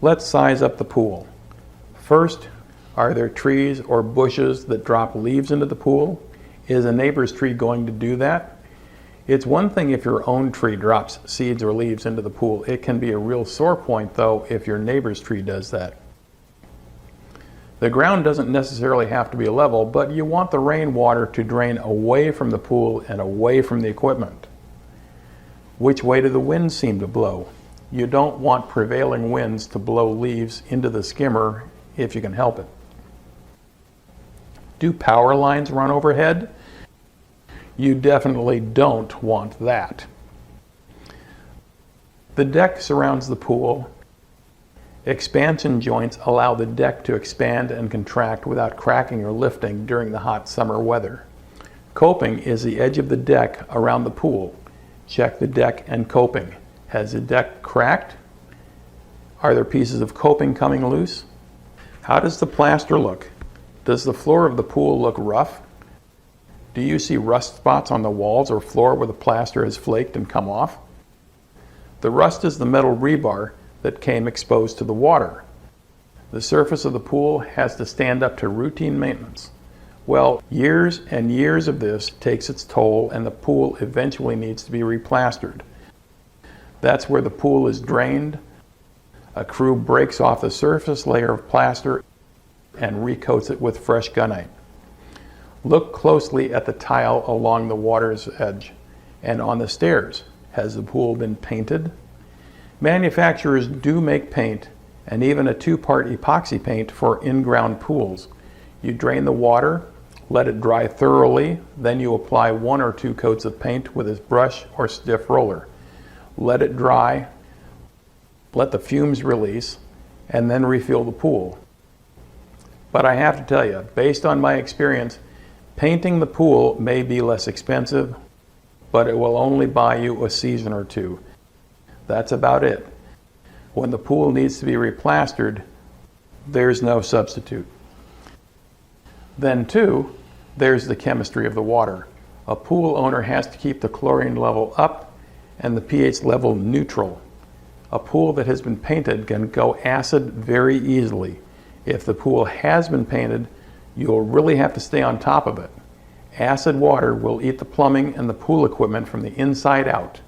Let's size up the pool. First, are there trees or bushes that drop leaves into the pool? Is a neighbor's tree going to do that? It's one thing if your own tree drops seeds or leaves into the pool. It can be a real sore point, though, if your neighbor's tree does that. The ground doesn't necessarily have to be level, but you want the rainwater to drain away from the pool and away from the equipment. Which way do the winds seem to blow? You don't want prevailing winds to blow leaves into the skimmer if you can help it. Do power lines run overhead? You definitely don't want that. The deck surrounds the pool. Expansion joints allow the deck to expand and contract without cracking or lifting during the hot summer weather. Coping is the edge of the deck around the pool. Check the deck and coping. Has the deck cracked? Are there pieces of coping coming loose? How does the plaster look? Does the floor of the pool look rough? Do you see rust spots on the walls or floor where the plaster has flaked and come off? The rust is the metal rebar that came exposed to the water. The surface of the pool has to stand up to routine maintenance. Well, years and years of this takes its toll, and the pool eventually needs to be replastered. That's where the pool is drained. A crew breaks off the surface layer of plaster and recoats it with fresh gunite. Look closely at the tile along the water's edge and on the stairs. Has the pool been painted? Manufacturers do make paint, and even a two-part epoxy paint for in-ground pools. You drain the water, let it dry thoroughly, then you apply 1 or 2 coats of paint with a brush or stiff roller. Let it dry, let the fumes release, and then refill the pool. But I have to tell you, based on my experience, painting the pool may be less expensive, but it will only buy you a season or 2. That's about it. When the pool needs to be replastered, there's no substitute. Then too, there's the chemistry of the water. A pool owner has to keep the chlorine level up and the pH level neutral. A pool that has been painted can go acid very easily. If the pool has been painted, you'll really have to stay on top of it. Acid water will eat the plumbing and the pool equipment from the inside out.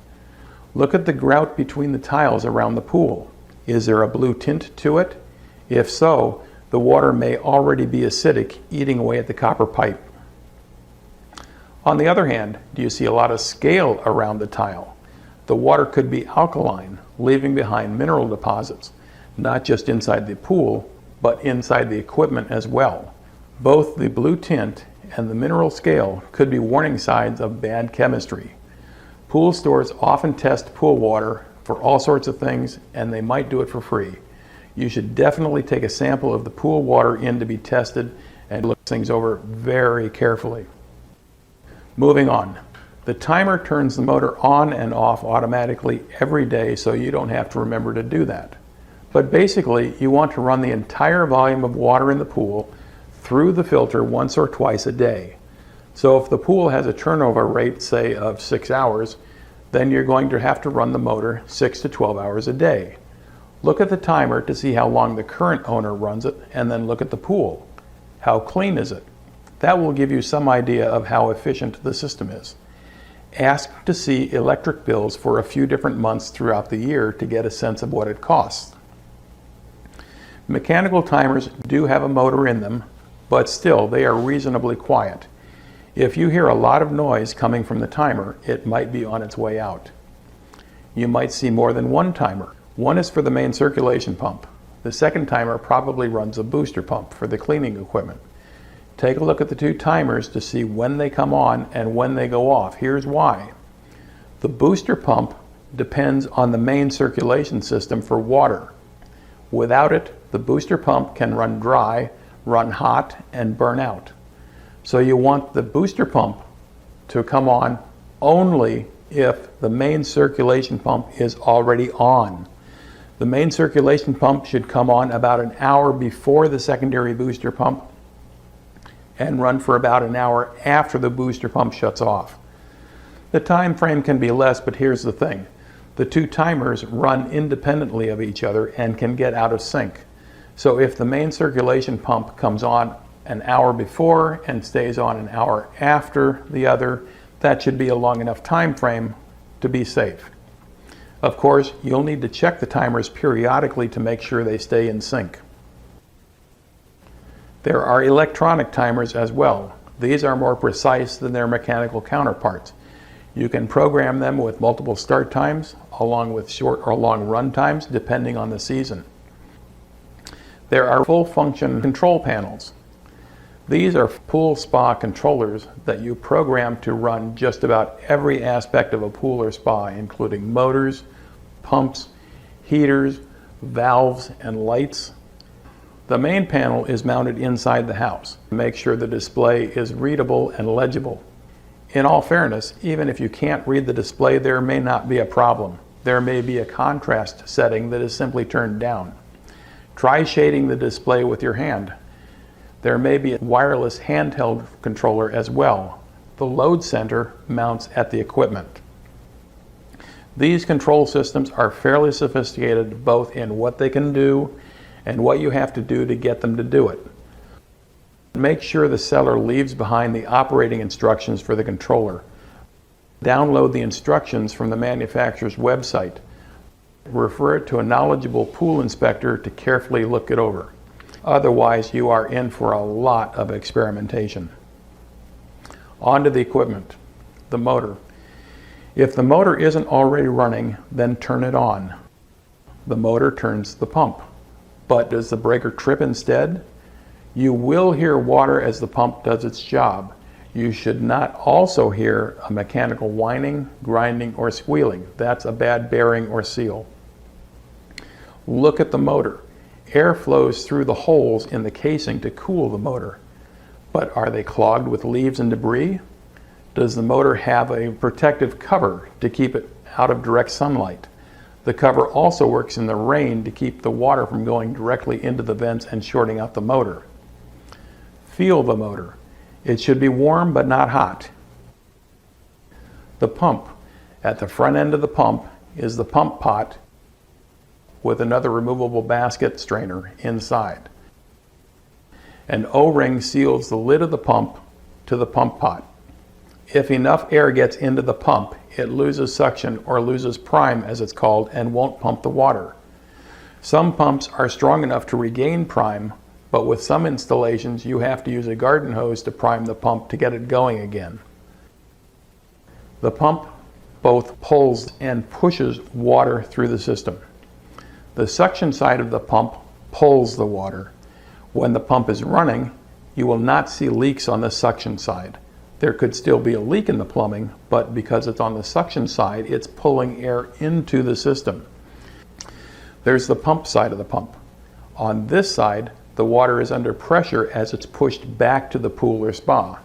Look at the grout between the tiles around the pool. Is there a blue tint to it? If so, the water may already be acidic, eating away at the copper pipe. On the other hand, do you see a lot of scale around the tile? The water could be alkaline, leaving behind mineral deposits, not just inside the pool, but inside the equipment as well. Both the blue tint and the mineral scale could be warning signs of bad chemistry. Pool stores often test pool water for all sorts of things, and they might do it for free. You should definitely take a sample of the pool water in to be tested and look things over very carefully. Moving on. The timer turns the motor on and off automatically every day, so you don't have to remember to do that. But basically, you want to run the entire volume of water in the pool through the filter once or twice a day. So if the pool has a turnover rate, say, of 6 hours, then you're going to have to run the motor 6 to 12 hours a day. Look at the timer to see how long the current owner runs it, and then look at the pool. How clean is it? That will give you some idea of how efficient the system is. Ask to see electric bills for a few different months throughout the year to get a sense of what it costs. Mechanical timers do have a motor in them, but still they are reasonably quiet. If you hear a lot of noise coming from the timer, it might be on its way out. You might see more than one timer. One is for the main circulation pump. The second timer probably runs a booster pump for the cleaning equipment. Take a look at the 2 timers to see when they come on and when they go off. Here's why. The booster pump depends on the main circulation system for water. Without it, the booster pump can run dry, run hot, and burn out. So you want the booster pump to come on only if the main circulation pump is already on. The main circulation pump should come on about an hour before the secondary booster pump and run for about an hour after the booster pump shuts off. The time frame can be less, but here's the thing. The two timers run independently of each other and can get out of sync. So if the main circulation pump comes on an hour before and stays on an hour after the other, that should be a long enough time frame to be safe. Of course, you'll need to check the timers periodically to make sure they stay in sync. There are electronic timers as well. These are more precise than their mechanical counterparts. You can program them with multiple start times, along with short or long run times, depending on the season. There are full function control panels. These are pool spa controllers that you program to run just about every aspect of a pool or spa, including motors, pumps, heaters, valves, and lights. The main panel is mounted inside the house to make sure the display is readable and legible. In all fairness, even if you can't read the display, there may not be a problem. There may be a contrast setting that is simply turned down. Try shading the display with your hand. There may be a wireless handheld controller as well. The load center mounts at the equipment. These control systems are fairly sophisticated both in what they can do and what you have to do to get them to do it. Make sure the seller leaves behind the operating instructions for the controller. Download the instructions from the manufacturer's website. Refer it to a knowledgeable pool inspector to carefully look it over. Otherwise, you are in for a lot of experimentation. On to the equipment, the motor. If the motor isn't already running, then turn it on. The motor turns the pump. But does the breaker trip instead? You will hear water as the pump does its job. You should not also hear a mechanical whining, grinding, or squealing. That's a bad bearing or seal. Look at the motor. Air flows through the holes in the casing to cool the motor. But are they clogged with leaves and debris? Does the motor have a protective cover to keep it out of direct sunlight? The cover also works in the rain to keep the water from going directly into the vents and shorting out the motor. Feel the motor. It should be warm but not hot. The pump. At the front end of the pump is the pump pot with another removable basket strainer inside. An O-ring seals the lid of the pump to the pump pot. If enough air gets into the pump, it loses suction, or loses prime as it's called, and won't pump the water. Some pumps are strong enough to regain prime, but with some installations you have to use a garden hose to prime the pump to get it going again. The pump both pulls and pushes water through the system. The suction side of the pump pulls the water. When the pump is running, you will not see leaks on the suction side. There could still be a leak in the plumbing, but because it's on the suction side, it's pulling air into the system. There's the pump side of the pump. On this side, the water is under pressure as it's pushed back to the pool or spa.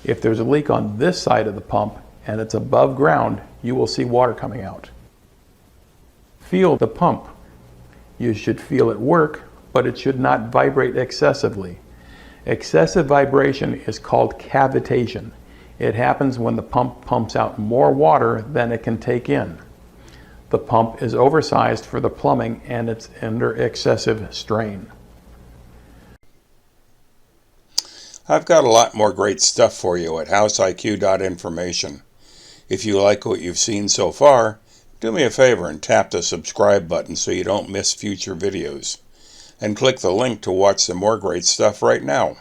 If there's a leak on this side of the pump and it's above ground, you will see water coming out. Feel the pump. You should feel it work, but it should not vibrate excessively. Excessive vibration is called cavitation. It happens when the pump pumps out more water than it can take in. The pump is oversized for the plumbing and it's under excessive strain. I've got a lot more great stuff for you at houseiq.information. If you like what you've seen so far, do me a favor and tap the subscribe button so you don't miss future videos. And click the link to watch some more great stuff right now.